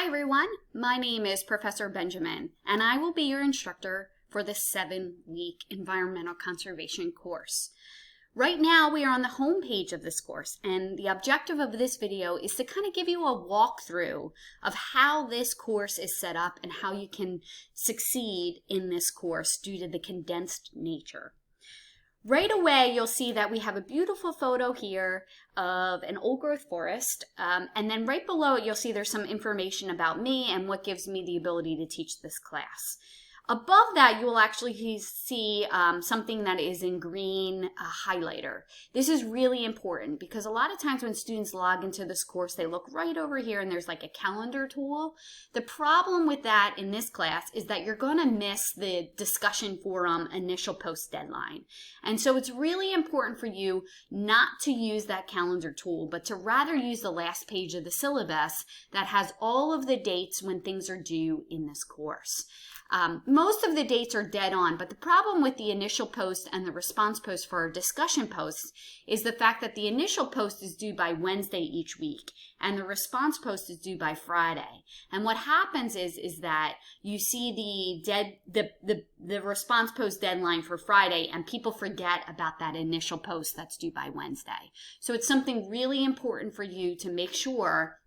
Hi everyone, my name is Professor Benjamin, and I will be your instructor for the 7-week environmental conservation course. Right now we are on the home page of this course, and the objective of this video is to kind of give you a walkthrough of how this course is set up and how you can succeed in this course due to the condensed nature. Right away, you'll see that we have a beautiful photo here of an old growth forest, and then right below it, you'll see there's some information about me and what gives me the ability to teach this class. Above that, you will actually see something that is in green, a highlighter. This is really important because a lot of times when students log into this course, they look right over here and there's like a calendar tool. The problem with that in this class is that you're going to miss the discussion forum initial post deadline. And so it's really important for you not to use that calendar tool, but to rather use the last page of the syllabus that has all of the dates when things are due in this course. Most of the dates are dead on, but the problem with the initial post and the response post for our discussion posts is the fact that the initial post is due by Wednesday each week, and the response post is due by Friday. And what happens is that you see the response post deadline for Friday, and people forget about that initial post that's due by Wednesday. So it's something really important for you to make sure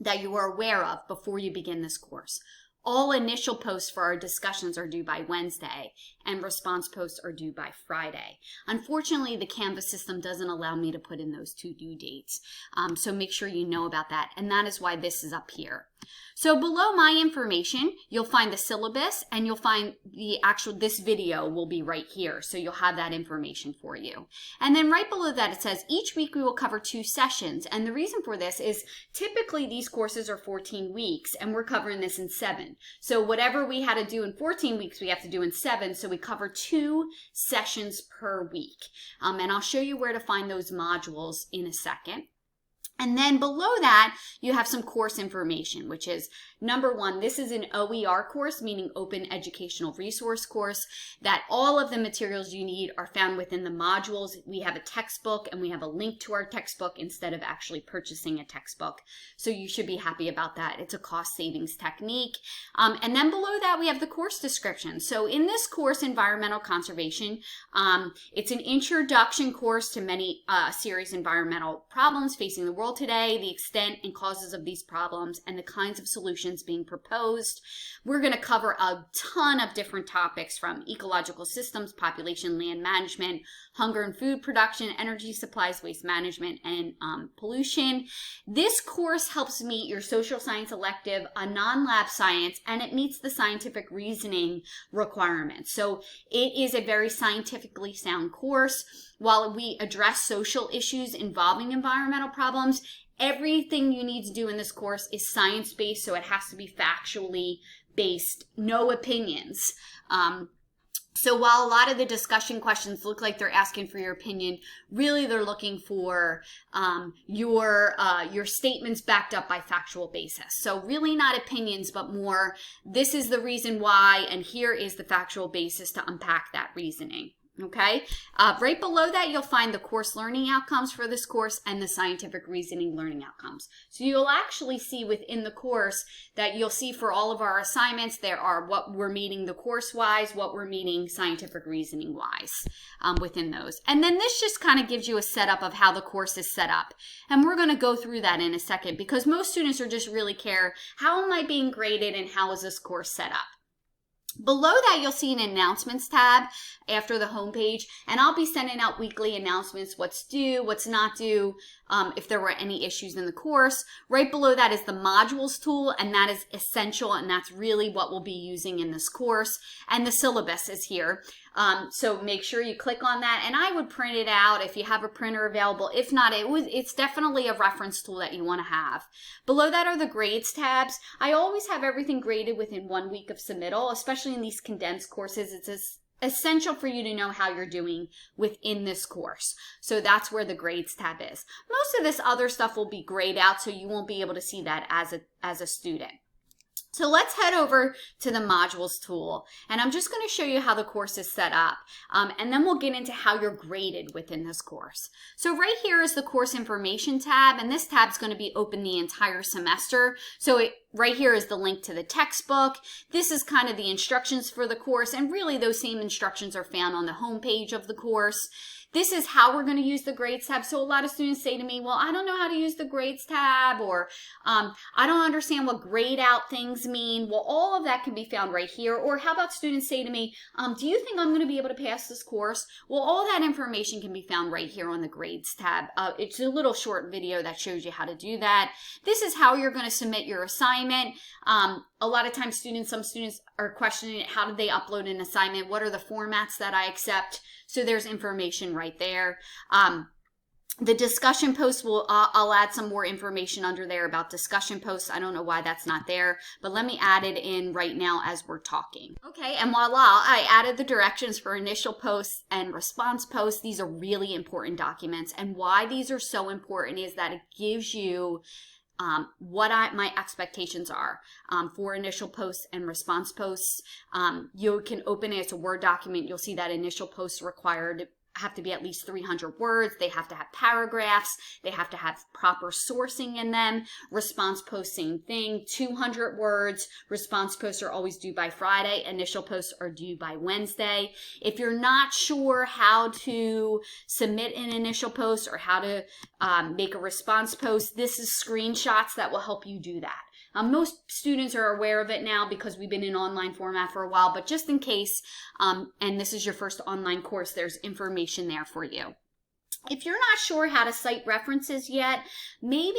that you are aware of before you begin this course. All initial posts for our discussions are due by Wednesday, and response posts are due by Friday. Unfortunately, the Canvas system doesn't allow me to put in those two due dates, so make sure you know about that, and that is why this is up here. So below my information, you'll find the syllabus, and you'll find this video will be right here, so you'll have that information for you. And then right below that, it says each week we will cover 2 sessions, and the reason for this is typically these courses are 14 weeks, and we're covering this in 7. So whatever we had to do in 14 weeks, we have to do in 7, so we cover 2 sessions per week. And I'll show you where to find those modules in a second. And then below that, you have some course information, which is number 1, this is an OER course, meaning Open Educational Resource course, that all of the materials you need are found within the modules. We have a textbook and we have a link to our textbook instead of actually purchasing a textbook. So you should be happy about that. It's a cost savings technique. And then below that, we have the course description. So in this course, Environmental Conservation, it's an introduction course to many serious environmental problems facing the world today, the extent and causes of these problems, and the kinds of solutions being proposed. We're going to cover a ton of different topics from ecological systems, population, land management, hunger and food production, energy supplies, waste management, and pollution. This course helps meet your social science elective, a non-lab science, and it meets the scientific reasoning requirements. So it is a very scientifically sound course. While we address social issues involving environmental problems, everything you need to do in this course is science-based, so it has to be factually based, no opinions. So while a lot of the discussion questions look like they're asking for your opinion, really they're looking for your statements backed up by factual basis. So really not opinions, but more, this is the reason why, and here is the factual basis to unpack that reasoning. Okay, right below that, you'll find the course learning outcomes for this course and the scientific reasoning learning outcomes. So you'll actually see within the course that you'll see for all of our assignments, there are what we're meeting the course-wise, what we're meeting scientific reasoning-wise within those. And then this just kind of gives you a setup of how the course is set up. And we're going to go through that in a second because most students are just really care, how am I being graded and how is this course set up? Below that, you'll see an announcements tab after the homepage, and I'll be sending out weekly announcements, what's due, what's not due, if there were any issues in the course. Right below that is the modules tool, and that is essential, and that's really what we'll be using in this course. And the syllabus is here. So make sure you click on that, and I would print it out if you have a printer available. If not, it's definitely a reference tool that you want to have. Below that are the grades tabs. I always have everything graded within 1 week of submittal, especially in these condensed courses. It's essential for you to know how you're doing within this course. So that's where the grades tab is. Most of this other stuff will be grayed out, so you won't be able to see that as a student. So let's head over to the modules tool, and I'm just going to show you how the course is set up, and then we'll get into how you're graded within this course. So right here is the course information tab, and this tab is going to be open the entire semester. So right here is the link to the textbook. This is kind of the instructions for the course, and really those same instructions are found on the home page of the course. This is how we're going to use the grades tab. So a lot of students say to me, well, I don't know how to use the grades tab, or I don't understand what grade out things mean. Well, all of that can be found right here. Or how about students say to me, do you think I'm going to be able to pass this course? Well, all that information can be found right here on the grades tab. It's a little short video that shows you how to do that. This is how you're going to submit your assignment. A lot of times some students are questioning how do they upload an assignment? What are the formats that I accept? So there's information right there. The discussion post I'll add some more information under there about discussion posts. I don't know why that's not there, but let me add it in right now as we're talking. Okay, and voila, I added the directions for initial posts and response posts. These are really important documents, and why these are so important is that it gives you what my expectations are for initial posts and response posts. You can open it as a Word document. You'll see that initial posts have to be at least 300 words. They have to have paragraphs. They have to have proper sourcing in them. Response posts, same thing, 200 words. Response posts are always due by Friday. Initial posts are due by Wednesday. If you're not sure how to submit an initial post or how to make a response post, this is screenshots that will help you do that. Most students are aware of it now because we've been in online format for a while, but just in case, and this is your first online course, there's information there for you. If you're not sure how to cite references yet, maybe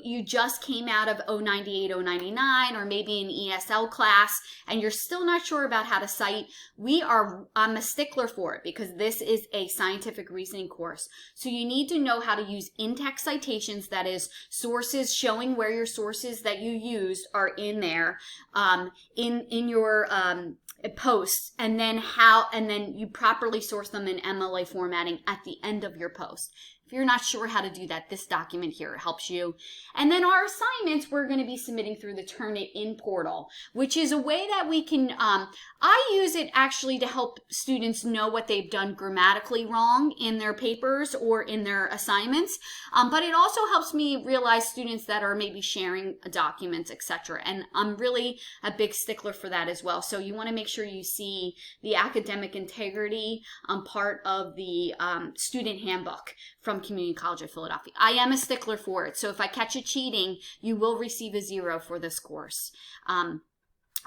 you just came out of 098, 099, or maybe an ESL class, and you're still not sure about how to cite, I'm a stickler for it because this is a scientific reasoning course. So you need to know how to use in-text citations, that is, sources showing where your sources that you used are in there, in your posts, and then you properly source them in MLA formatting at the end of your post. If you're not sure how to do that, this document here helps you. And then our assignments, we're going to be submitting through the Turnitin portal, which is a way that we can, I use it actually to help students know what they've done grammatically wrong in their papers or in their assignments. But it also helps me realize students that are maybe sharing documents, etc. And I'm really a big stickler for that as well. So you want to make sure you see the academic integrity part of the student handbook from Community College of Philadelphia. I am a stickler for it. So if I catch you cheating, you will receive a 0 for this course.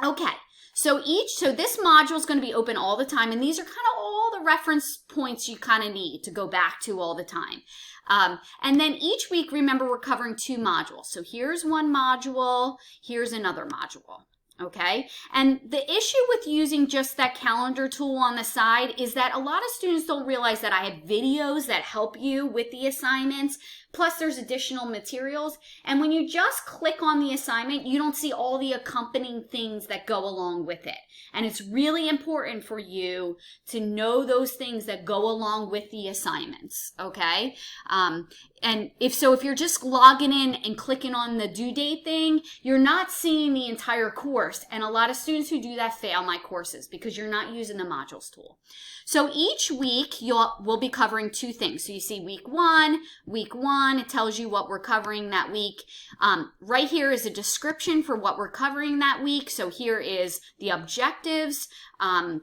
Okay. So this module is going to be open all the time, and these are kind of all the reference points you kind of need to go back to all the time. And then each week, remember, we're covering 2 modules. So here's one module, here's another module. Okay, and the issue with using just that calendar tool on the side is that a lot of students don't realize that I have videos that help you with the assignments, plus there's additional materials, and when you just click on the assignment, you don't see all the accompanying things that go along with it. And it's really important for you to know those things that go along with the assignments, okay? And if you're just logging in and clicking on the due date thing, you're not seeing the entire course. And a lot of students who do that fail my courses because you're not using the modules tool. So each week we'll be covering 2 things. So you see week one, it tells you what we're covering that week. Right here is a description for what we're covering that week. So here is the objectives. And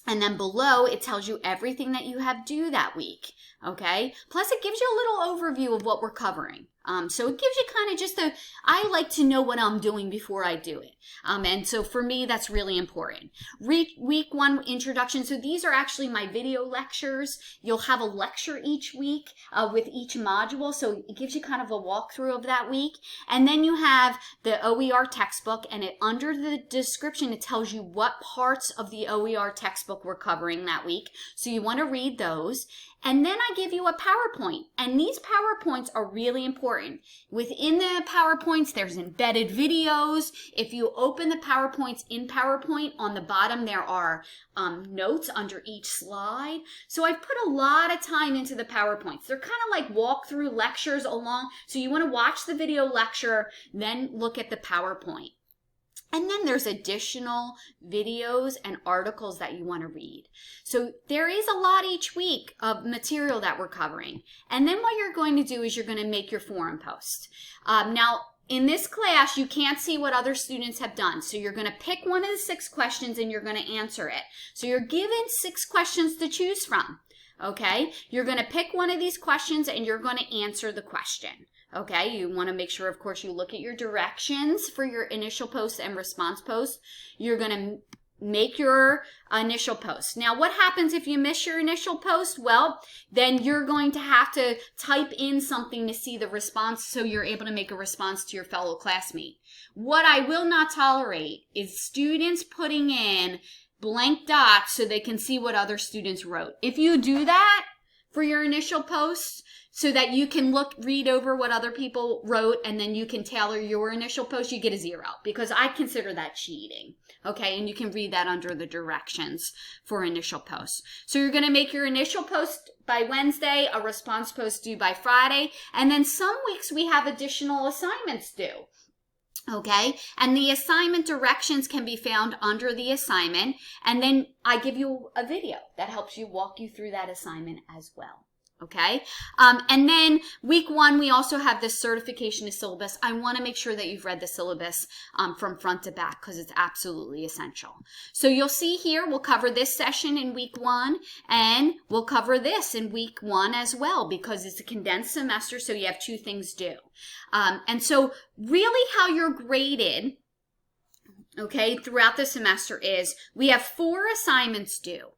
then below, it tells you everything that you have due that week. Okay. Plus, it gives you a little overview of what we're covering. So it gives you kind of just I like to know what I'm doing before I do it. And so for me, that's really important. Week 1 introduction. So these are actually my video lectures. You'll have a lecture each week with each module. So it gives you kind of a walkthrough of that week. And then you have the OER textbook, and under the description, it tells you what parts of the OER textbook we're covering that week. So you want to read those. And then I give you a PowerPoint, and these PowerPoints are really important. Within the PowerPoints, there's embedded videos. If you open the PowerPoints in PowerPoint, on the bottom there are notes under each slide. So I've put a lot of time into the PowerPoints. They're kind of like walkthrough lectures along. So you want to watch the video lecture, then look at the PowerPoint. And then there's additional videos and articles that you want to read. So there is a lot each week of material that we're covering. And then what you're going to do is you're going to make your forum post. Now, in this class, you can't see what other students have done. So you're going to pick one of the 6 questions and you're going to answer it. So you're given 6 questions to choose from. Okay? You're going to pick one of these questions and you're going to answer the question. Okay, you want to make sure, of course, you look at your directions for your initial post and response post. You're going to make your initial post. Now, what happens if you miss your initial post? Well, then you're going to have to type in something to see the response so you're able to make a response to your fellow classmate. What I will not tolerate is students putting in blank dots so they can see what other students wrote. If you do that for your initial post, so that you can read over what other people wrote, and then you can tailor your initial post, you get a 0, because I consider that cheating. Okay, and you can read that under the directions for initial posts. So you're going to make your initial post by Wednesday, a response post due by Friday, and then some weeks we have additional assignments due. Okay, and the assignment directions can be found under the assignment, and then I give you a video that helps you walk you through that assignment as well. Okay, and then week 1, we also have this certification to syllabus. I want to make sure that you've read the syllabus from front to back because it's absolutely essential. So you'll see here, we'll cover this session in week 1, and we'll cover this in week 1 as well because it's a condensed semester, so you have 2 things due. And so really how you're graded, okay, throughout the semester is we have 4 assignments due.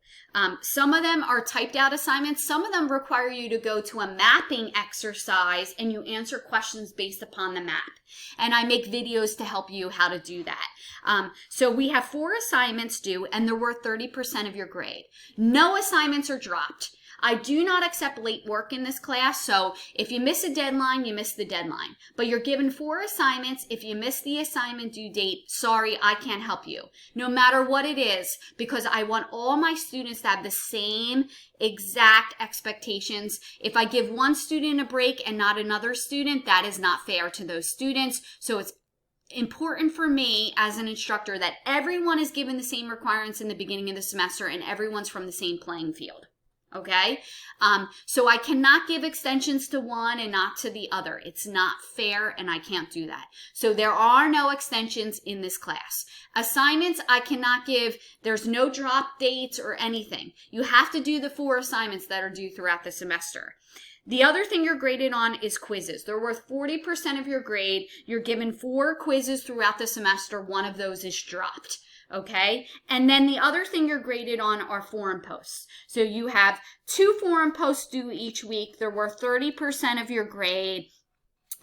Some of them are typed out assignments. Some of them require you to go to a mapping exercise and you answer questions based upon the map. And I make videos to help you how to do that. So we have 4 assignments due and they're worth 30% of your grade. No assignments are dropped. I do not accept late work in this class, so if you miss a deadline, you miss the deadline. But you're given 4 assignments. If you miss the assignment due date, sorry, I can't help you. No matter what it is, because I want all my students to have the same exact expectations. If I give one student a break and not another student, that is not fair to those students. So it's important for me as an instructor that everyone is given the same requirements in the beginning of the semester and everyone's from the same playing field. Okay, so I cannot give extensions to one and not to the other. It's not fair and I can't do that. So there are no extensions in this class. Assignments I cannot give. There's no drop dates or anything. You have to do the 4 assignments that are due throughout the semester. The other thing you're graded on is quizzes. They're worth 40% of your grade. You're given 4 quizzes throughout the semester. One of those is dropped. Okay, and then the other thing you're graded on are forum posts. So you have 2 forum posts due each week. They're worth 30% of your grade,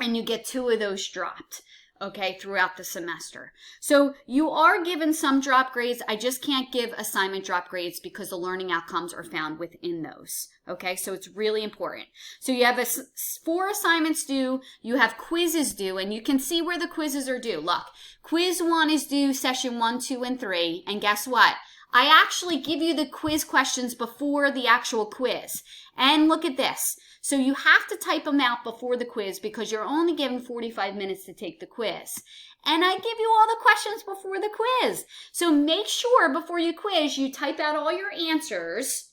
and you get 2 of those dropped, okay, throughout the semester. So you are given some drop grades. I just can't give assignment drop grades because the learning outcomes are found within those. Okay, so it's really important. So you have 4 assignments due, you have quizzes due, and you can see where the quizzes are due. Look, quiz 1 is due session 1, 2, and 3, and guess what? I actually give you the quiz questions before the actual quiz. And look at this. So you have to type them out before the quiz because you're only given 45 minutes to take the quiz. And I give you all the questions before the quiz. So make sure before you quiz, you type out all your answers.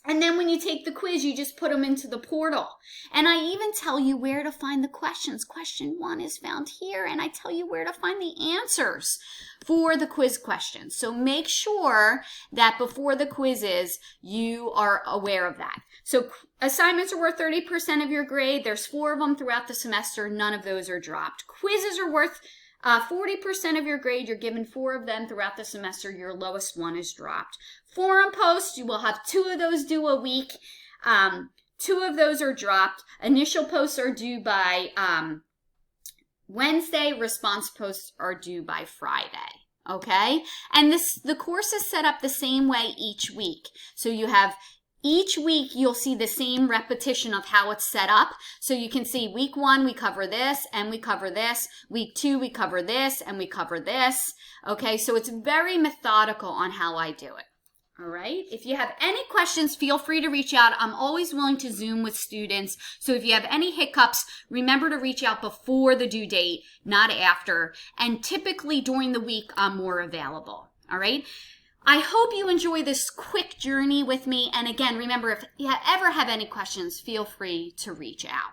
And then when you take the quiz, you just put them into the portal. And I even tell you where to find the questions. Question 1 is found here, and I tell you where to find the answers for the quiz questions. So make sure that before the quizzes, you are aware of that. So assignments are worth 30% of your grade. There's 4 of them throughout the semester. None of those are dropped. Quizzes are worth 40% of your grade. You're given 4 of them throughout the semester. Your lowest one is dropped. Forum posts, you will have 2 of those due a week. 2 of those are dropped. Initial posts are due by Wednesday. Response posts are due by Friday. Okay? And the course is set up the same way each week. So you have each week, you'll see the same repetition of how it's set up. So you can see week 1, we cover this and we cover this. Week 2, we cover this and we cover this. Okay, so it's very methodical on how I do it. All right. If you have any questions, feel free to reach out. I'm always willing to Zoom with students. So if you have any hiccups, remember to reach out before the due date, not after. And typically during the week, I'm more available. All right. I hope you enjoy this quick journey with me. And again, remember, if you ever have any questions, feel free to reach out.